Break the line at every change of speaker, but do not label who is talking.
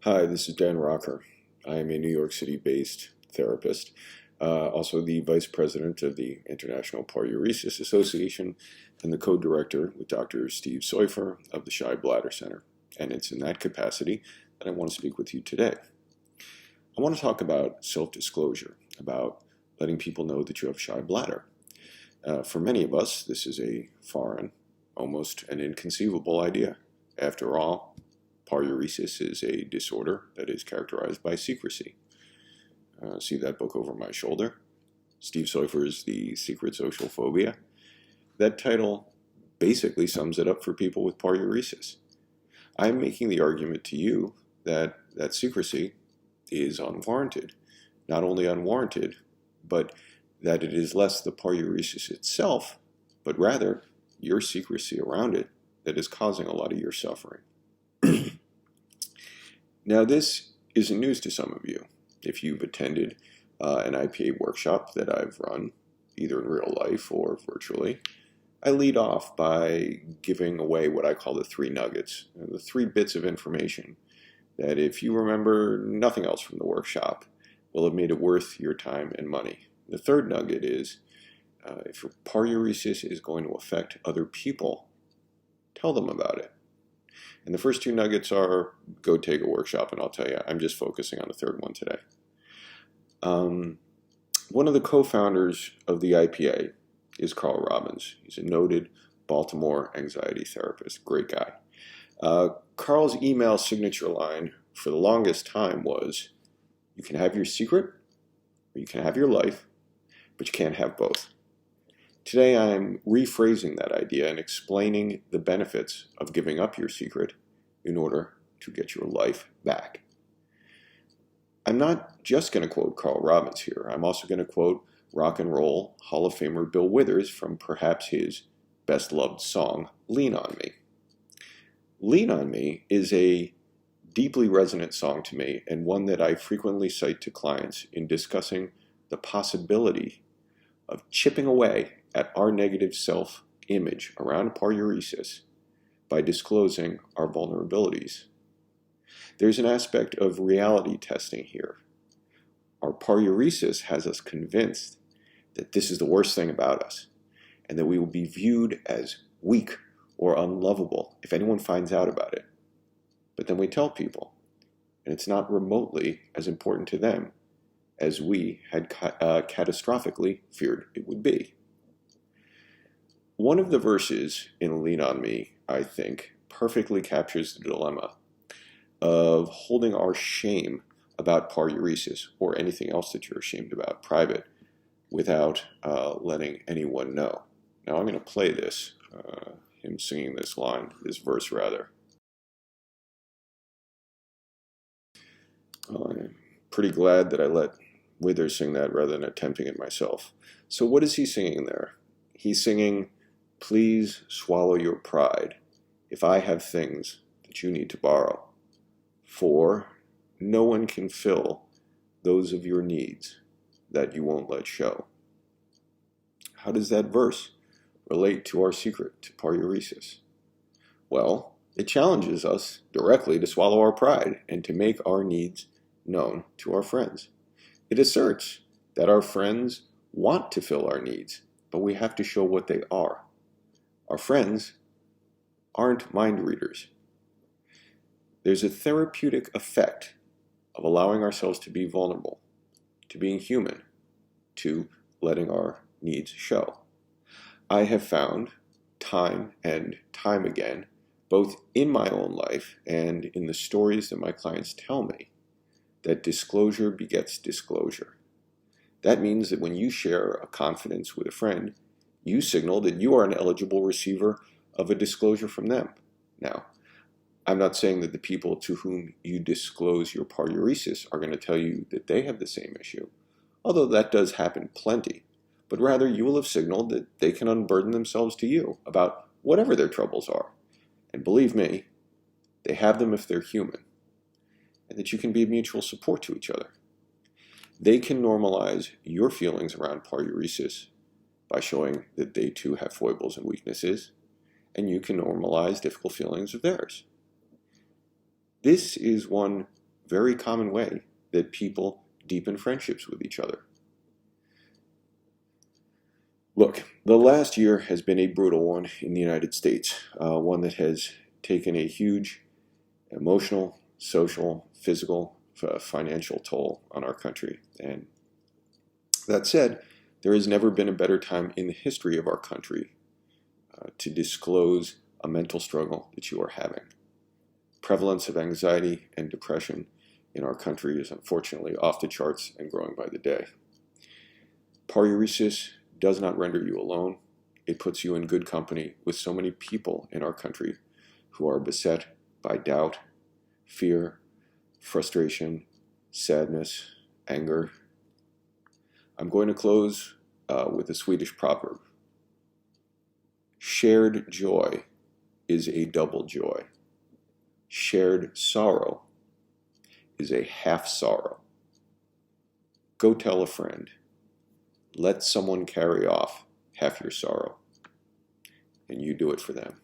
Hi, this is Dan Rocker. I am a New York City-based therapist, also the Vice President of the International Paruresis Association and the Co-Director with Dr. Steve Seufer of the Shy Bladder Center. And it's in that capacity that I want to speak with you today. I want to talk about self-disclosure, about letting people know that you have shy bladder. For many of us, this is a foreign, almost an inconceivable idea. After all, paruresis is a disorder that is characterized by secrecy. See that book over my shoulder? Steve Seufer's The Secret Social Phobia. That title basically sums it up for people with paruresis. I'm making the argument to you that that secrecy is unwarranted. Not only unwarranted, but that it is less the paruresis itself, but rather your secrecy around it that is causing a lot of your suffering. Now, this isn't news to some of you. If you've attended an IPA workshop that I've run, either in real life or virtually, I lead off by giving away what I call the three nuggets, the 3 bits of information that if you remember nothing else from the workshop, will have made it worth your time and money. The third nugget is, if your paruresis is going to affect other people, tell them about it. And the first 2 nuggets are, go take a workshop, and I'll tell you, I'm just focusing on the third one today. One of the co-founders of the IPA is Carl Robbins. He's a noted Baltimore anxiety therapist. Great guy. Carl's email signature line for the longest time was, you can have your secret, or you can have your life, but you can't have both. Today I'm rephrasing that idea and explaining the benefits of giving up your secret in order to get your life back. I'm not just going to quote Carl Robbins here. I'm also going to quote Rock and Roll Hall of Famer Bill Withers from perhaps his best-loved song, Lean on Me. Lean on Me is a deeply resonant song to me, and one that I frequently cite to clients in discussing the possibility of chipping away at our negative self-image around paruresis by disclosing our vulnerabilities. There's an aspect of reality testing here. Our paruresis has us convinced that this is the worst thing about us, and that we will be viewed as weak or unlovable if anyone finds out about it. But then we tell people, and it's not remotely as important to them as we had catastrophically feared it would be. One of the verses in Lean on Me, I think, perfectly captures the dilemma of holding our shame about paruresis or anything else that you're ashamed about private without letting anyone know. Now I'm going to play this, him singing this line, this verse rather. I'm pretty glad that I let Withers sing that rather than attempting it myself. So what is he singing there? He's singing, please swallow your pride if I have things that you need to borrow. For no one can fill those of your needs that you won't let show. How does that verse relate to our secret, to paruresis? Well, it challenges us directly to swallow our pride and to make our needs known to our friends. It asserts that our friends want to fill our needs, but we have to show what they are. Our friends aren't mind readers. There's a therapeutic effect of allowing ourselves to be vulnerable, to being human, to letting our needs show. I have found time and time again, both in my own life and in the stories that my clients tell me, that disclosure begets disclosure. That means that when you share a confidence with a friend, you signal that you are an eligible receiver of a disclosure from them. Now, I'm not saying that the people to whom you disclose your paruresis are going to tell you that they have the same issue, although that does happen plenty, but rather you will have signaled that they can unburden themselves to you about whatever their troubles are. And believe me, they have them if they're human, and that you can be a mutual support to each other. They can normalize your feelings around paruresis by showing that they too have foibles and weaknesses, and you can normalize difficult feelings of theirs. This is one very common way that people deepen friendships with each other. Look, the last year has been a brutal one in the United States, one that has taken a huge emotional, social, physical, financial toll on our country. And that said, there has never been a better time in the history of our country to disclose a mental struggle that you are having. Prevalence of anxiety and depression in our country is unfortunately off the charts and growing by the day. Paruresis does not render you alone. It puts you in good company with so many people in our country who are beset by doubt, fear, frustration, sadness, anger. I'm going to close with a Swedish proverb. Shared joy is a double joy. Shared sorrow is a half sorrow. Go tell a friend. Let someone carry off half your sorrow, and you do it for them.